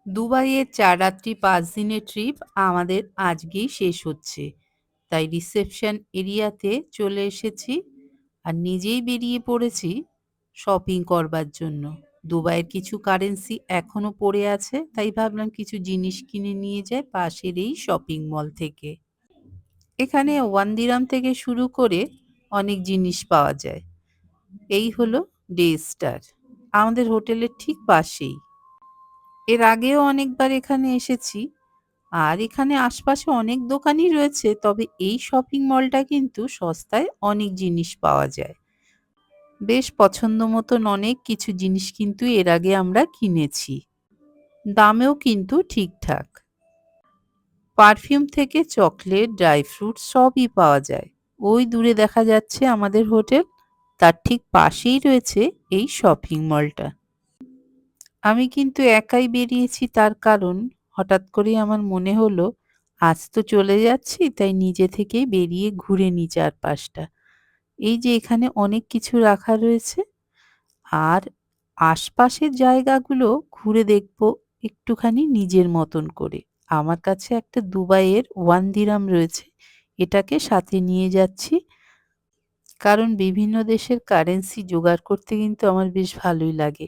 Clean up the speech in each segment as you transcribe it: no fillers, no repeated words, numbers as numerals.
দুবাইয়ের ৪ রাত্রি ৫ দিনের ট্রিপ আমাদের আজকেই শেষ হচ্ছে। তাই রিসেপশন এরিয়াতে চলে এসেছি আর নিজেই বেরিয়ে পড়েছি শপিং করবার জন্য। দুবাইয়ের কিছু কারেন্সি এখনো পড়ে আছে, তাই ভাবলাম কিছু জিনিস কিনে নিয়ে যাই পাশের এই শপিং মল থেকে। এখানে 1 দিরহাম থেকে শুরু করে অনেক জিনিস পাওয়া যায়। এই হলো ডে স্টার, আমাদের হোটেলের ঠিক পাশেই। এর আগেও অনেকবার এখানে এসেছি আর এখানে আশপাশে অনেক দোকানই রয়েছে, তবে এই শপিং মলটা কিন্তু সস্তায় অনেক জিনিস পাওয়া যায়। বেশ পছন্দ মতন অনেক কিছু জিনিস কিন্তু এর আগে আমরা কিনেছি, দামেও কিন্তু ঠিকঠাক। পারফিউম থেকে চকলেট, ড্রাই ফ্রুট সবই পাওয়া যায়। ওই দূরে দেখা যাচ্ছে আমাদের হোটেল, তার ঠিক পাশেই রয়েছে এই শপিং মলটা। আমি কিন্তু একাই বেরিয়েছি, তার কারণ হঠাৎ করেই আমার মনে হলো আজ তো চলে যাচ্ছি, তাই নিজে থেকেই বেরিয়ে ঘুরে নিই চারপাশটা। এই যে এখানে অনেক কিছু রাখা রয়েছে আর আশপাশের জায়গাগুলো ঘুরে দেখব একটুখানি নিজের মতন করে। আমার কাছে একটা দুবাইয়ের 1 দিরহাম রয়েছে, এটাকে সাথে নিয়ে যাচ্ছি, কারণ বিভিন্ন দেশের কারেন্সি জোগাড় করতে কিন্তু আমার বেশ ভালোই লাগে।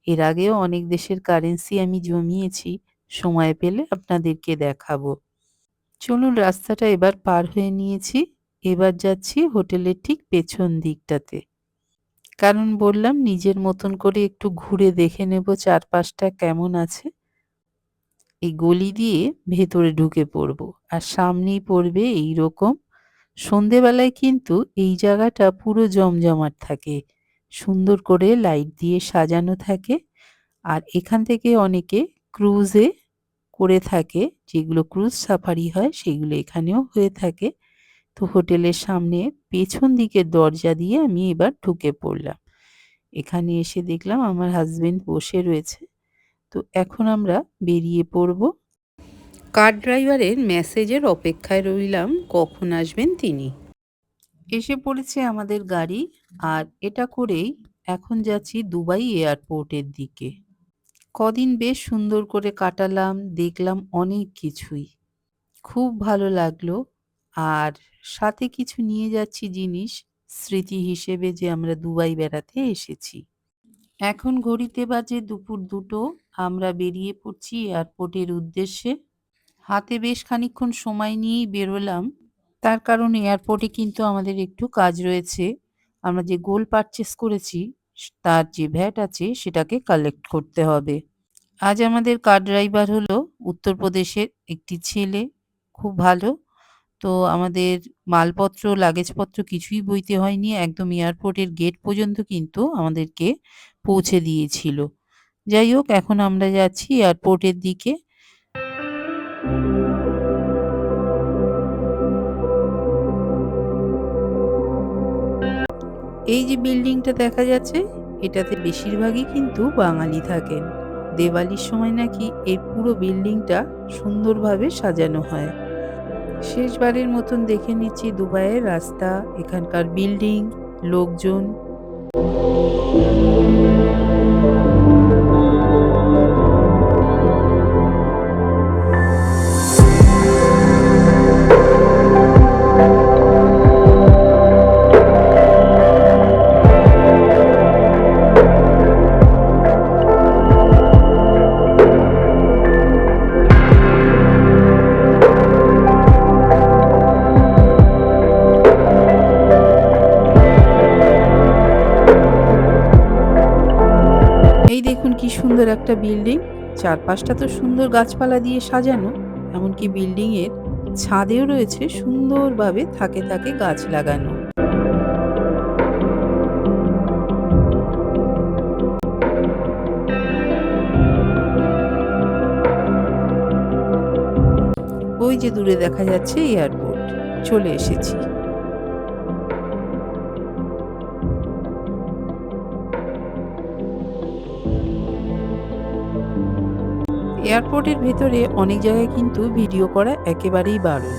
এর আগেও অনেক দেশের কারেন্সি আমি জমিয়েছি, সময় পেলে আপনাদেরকে দেখাবো। চলুন, রাস্তাটা এবার পার হয়ে নিয়েছি। এবার যাচ্ছি হোটেলের ঠিক পেছন দিকটাতে। কারণ বললাম নিজের মতন করে একটু ঘুরে দেখে নেব চারপাশটা কেমন আছে। এই গলি দিয়ে ভেতরে ঢুকে পড়ব আর সামনেই পড়বে এইরকম। সন্ধেবেলায় কিন্তু এই জায়গাটা পুরো জমজমাট থাকে, সুন্দর করে লাইট দিয়ে সাজানো থাকে। আর এখান থেকে অনেকে ক্রুজে করে থাকে, যেগুলো ক্রুজ সাফারি হয় সেগুলো এখানেও হয়ে থাকে। তো হোটেলের সামনে পেছন দিকের দরজা দিয়ে আমি এবার ঢুকে পড়লাম। এখানে এসে দেখলাম আমার হাজবেন্ড বসে রয়েছে। তো এখন আমরা বেরিয়ে পড়ব। কার ড্রাইভারের মেসেজের অপেক্ষায় রইলাম, কখন আসবেন তিনি। এসে পড়েছে আমাদের গাড়ি আর এটা করেই এখন যাচ্ছি দুবাই এয়ারপোর্টের দিকে। কদিন বেশ সুন্দর করে কাটালাম, দেখলাম অনেক কিছুই, খুব ভালো লাগলো। আর সাথে কিছু নিয়ে যাচ্ছি জিনিস, স্মৃতি হিসেবে যে আমরা দুবাই বেড়াতে এসেছি। এখন ঘড়িতে বাজে দুপুর 2টো। আমরা বেরিয়ে পড়ছি এয়ারপোর্টের উদ্দেশ্যে। হাতে বেশ খানিকক্ষণ সময় নিয়েই বেরোলাম, তার কারণ এয়ারপোর্টে কিন্তু আমাদের একটু কাজ রয়েছে। আমরা যে গোল্ড পারচেস করেছি তার যে ভ্যাট আছে সেটাকে কালেক্ট করতে হবে। আজ আমাদের কার ড্রাইভার হলো উত্তরপ্রদেশের একটি ছেলে, খুব ভালো। তো আমাদের মালপত্র লাগেজপত্র কিছুই বইতে হয়নি, একদম এয়ারপোর্টের গেট পর্যন্ত কিন্তু আমাদেরকে পৌঁছে দিয়েছিল। যাই হোক, এখন আমরা যাচ্ছি এয়ারপোর্টের দিকে। এই যে বিল্ডিংটা দেখা যাচ্ছে, এটাতে বেশিরভাগই কিন্তু বাঙালি থাকেন। দেওয়ালির সময় নাকি এই পুরো বিল্ডিংটা সুন্দরভাবে সাজানো হয়। শেষবারের মতন দেখে নিচ্ছি দুবাইয়ের রাস্তা, এখানকার বিল্ডিং, লোকজন। এই দেখুন কি সুন্দর একটা বিল্ডিং, চারপাশটা তো সুন্দর গাছপালা দিয়ে সাজানো, এমনকি বিল্ডিং এর ছাদেও রয়েছে সুন্দরভাবে থাকে থাকে গাছ লাগানো। ওই যে দূরে দেখা যাচ্ছে এয়ারপোর্ট, চলে এসেছি। এয়ারপোর্টের ভেতরে অনেক জায়গায় কিন্তু ভিডিও করা একেবারেই বারণ।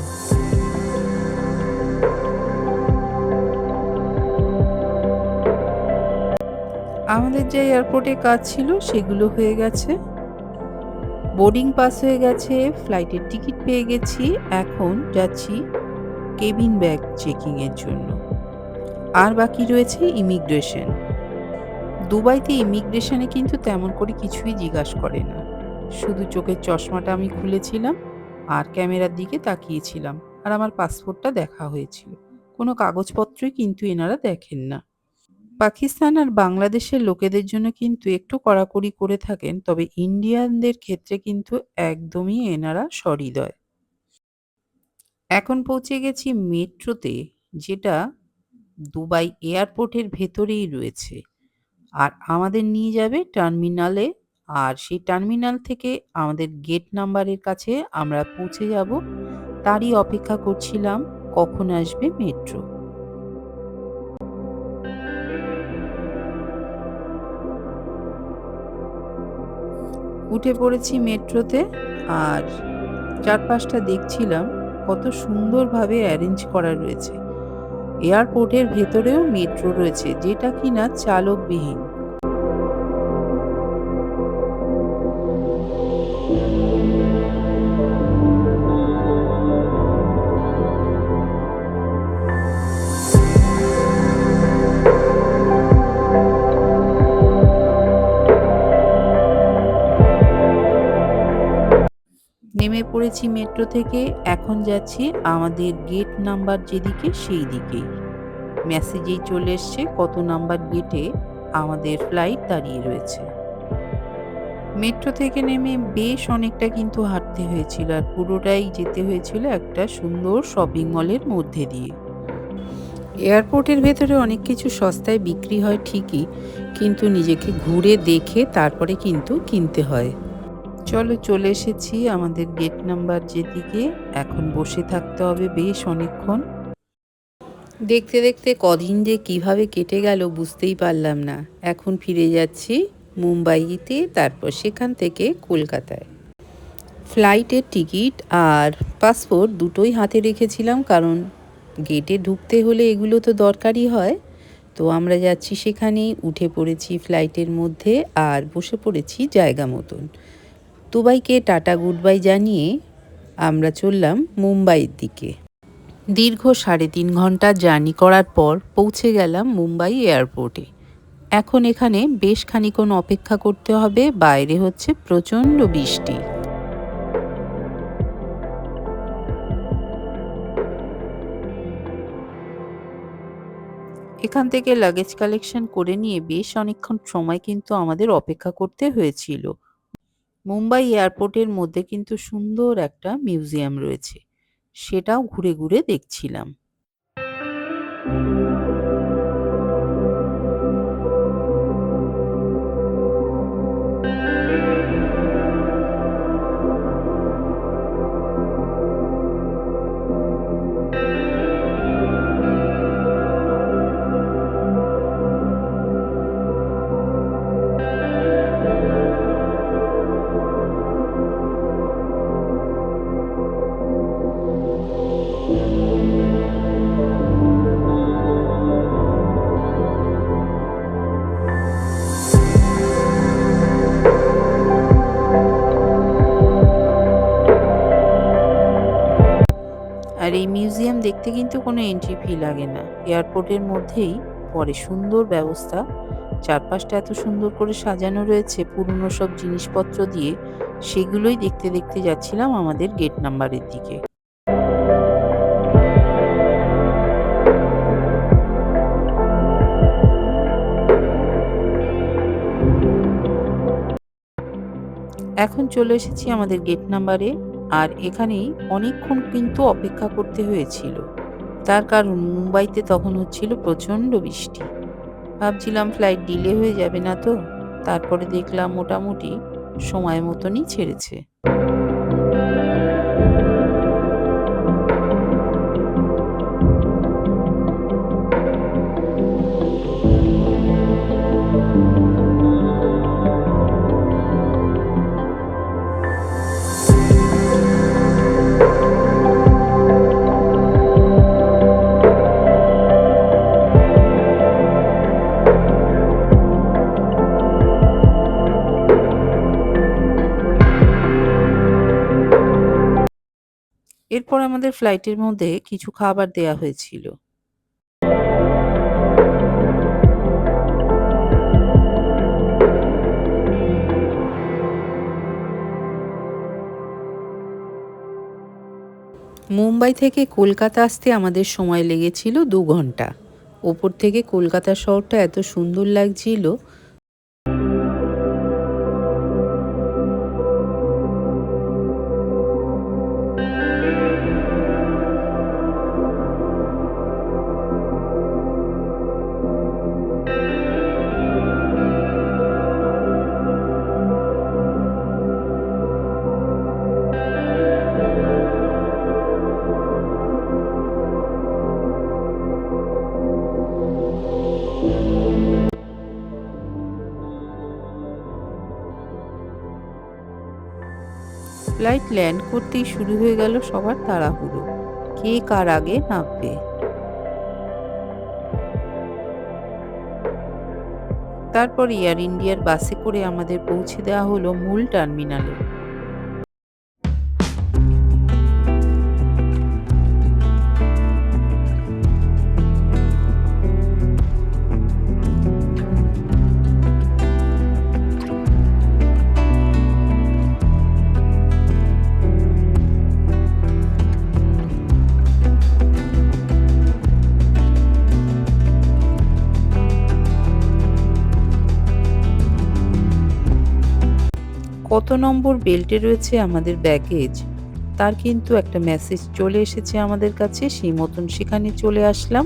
আমাদের যে এয়ারপোর্টে কাজ ছিল সেগুলো হয়ে গেছে। বোর্ডিং পাস হয়ে গেছে, ফ্লাইটের টিকিট পেয়ে গেছি। এখন যাচ্ছি কেবিন ব্যাগ চেকিংয়ের জন্য। আর বাকি রয়েছে ইমিগ্রেশন। দুবাইতে ইমিগ্রেশনে কিন্তু তেমন করে কিছুই জিজ্ঞাসা করে না। শুধু চোখের চশমাটা আমি খুলেছিলাম আর ক্যামেরার দিকে তাকিয়েছিলাম, আর আমার পাসপোর্টটা দেখা হয়েছিল। কোনো কাগজপত্রই কিন্তু এনারা দেখেন না। পাকিস্তান আর বাংলাদেশের লোকেদের জন্য কিন্তু একটু কড়াকড়ি করে থাকেন, তবে ইন্ডিয়ানদের ক্ষেত্রে কিন্তু একদমই এনারা সহৃদয়। এখন পৌঁছে গেছি মেট্রোতে, যেটা দুবাই এয়ারপোর্টের ভেতরেই রয়েছে, আর আমাদের নিয়ে যাবে টার্মিনালে। আর সেই টার্মিনাল থেকে আমাদের গেট নাম্বারের কাছে আমরা পৌঁছে যাব। তারই অপেক্ষা করছিলাম কখন আসবে মেট্রো। উঠে পড়েছি মেট্রোতে, আর চারপাশটা দেখছিলাম কত সুন্দরভাবে অ্যারেঞ্জ করা রয়েছে। এয়ারপোর্টের ভেতরেও মেট্রো রয়েছে, যেটা কিনা চালকবিহীন। নেমে পড়েছি মেট্রো থেকে। এখন যাচ্ছি আমাদের গেট নাম্বার যেদিকে সেই দিকেই। মেসেজেই চলে এসছে কত নাম্বার গেটে আমাদের ফ্লাইট দাঁড়িয়ে রয়েছে। মেট্রো থেকে নেমে বেশ অনেকটা কিন্তু হাঁটতে হয়েছিল, আর পুরোটাই যেতে হয়েছিল একটা সুন্দর শপিং মলের মধ্যে দিয়ে। এয়ারপোর্টের ভেতরে অনেক কিছু সস্তায় বিক্রি হয় ঠিকই, কিন্তু নিজেকে ঘুরে দেখে তারপরে কিন্তু কিনতে হয়। চলো, চলে এসেছি আমাদের গেট নাম্বার যেদিকে। এখন বসে থাকতে হবে বেশ অনেকক্ষণ। দেখতে দেখতে কদিন যে কিভাবে কেটে গেল বুঝতেই পারলাম না। এখন ফিরে যাচ্ছি মুম্বাইতে, তারপর সেখান থেকে কলকাতায়। ফ্লাইটের টিকিট আর পাসপোর্ট দুটোই হাতে রেখেছিলাম, কারণ গেটে ঢুকতে হলে এগুলো তো দরকারই হয়। তো আমরা যাচ্ছি সেখানেই। উঠে পড়েছি ফ্লাইটের মধ্যে আর বসে পড়েছি জায়গা মতন। দুবাইকে টাটা গুড বাই জানিয়ে আমরা চললাম মুম্বাইয়ের দিকে। দীর্ঘ 3.5 ঘন্টা জার্নি করার পর পৌঁছে গেলাম মুম্বাই এয়ারপোর্টে। এখন এখানে বেশ খানিকক্ষণ অপেক্ষা করতে হবে, বাইরে হচ্ছে প্রচণ্ড বৃষ্টি। এখান থেকে লাগেজ কালেকশন করে নিয়ে বেশ অনেকক্ষণ সময় কিন্তু আমাদের অপেক্ষা করতে হয়েছিল। মুম্বাই এয়ারপোর্টের মধ্যে কিন্তু সুন্দর একটা মিউজিয়াম রয়েছে, সেটাও ঘুরে ঘুরে দেখছিলাম। আর এই মিউজিয়াম দেখতে কিন্তু কোনো এন্ট্রি ফি লাগে না, এয়ারপোর্টের মধ্যেই পরে। সুন্দর ব্যবস্থা, চারপাশটা এত সুন্দর করে সাজানো রয়েছে পুরনো সব জিনিসপত্র দিয়ে। সেগুলোই দেখতে দেখতে যাচ্ছিলাম আমাদের গেট নাম্বারের দিকে। এখন চলে এসেছি আমাদের গেট নাম্বারে, আর এখানেই অনেকক্ষণ কিন্তু অপেক্ষা করতে হয়েছিল। তার কারণ মুম্বাইতে তখন হচ্ছিল প্রচণ্ড বৃষ্টি। ভাবছিলাম ফ্লাইট ডিলে হয়ে যাবে না তো। তারপরে দেখলাম মোটামুটি সময় মতনই ছেড়েছে। এরপর আমাদের ফ্লাইটের মধ্যে কিছু খাবার দেয়া হয়েছিল। মুম্বাই থেকে কলকাতা আসতে আমাদের সময় লেগেছিল ২ ঘন্টা। ওপর থেকে কলকাতা শহরটা এত সুন্দর লাগছিল। ফ্লাইট ল্যান্ড করতেই শুরু হয়ে গেল সবার তাড়াহুড়ো। কে কার আগে নামবে। তারপর এয়ার ইন্ডিয়ার বাসে করে আমাদের পৌঁছে দেওয়া হলো মূল টার্মিনালে। কত নম্বর বেল্টে রয়েছে আমাদের ব্যাগেজ তার কিন্তু একটা মেসেজ চলে এসেছে আমাদের কাছে, সেই মতন সেখানে চলে আসলাম।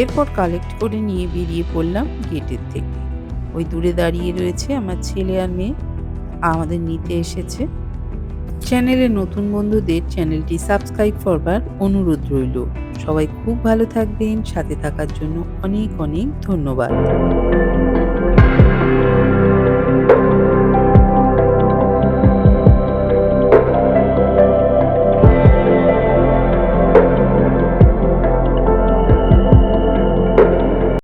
এরপর কালেক্ট করে নিয়ে বেরিয়ে পড়লাম গেটের থেকে। ওই দূরে দাঁড়িয়ে রয়েছে আমার ছেলে আর মেয়ে, আমাদের নিতে এসেছে। চ্যানেলের নতুন বন্ধুদের চ্যানেলটি সাবস্ক্রাইব করবার অনুরোধ রইল। সবাই খুব ভালো থাকবেন, সাথে থাকার জন্য অনেক অনেক ধন্যবাদ।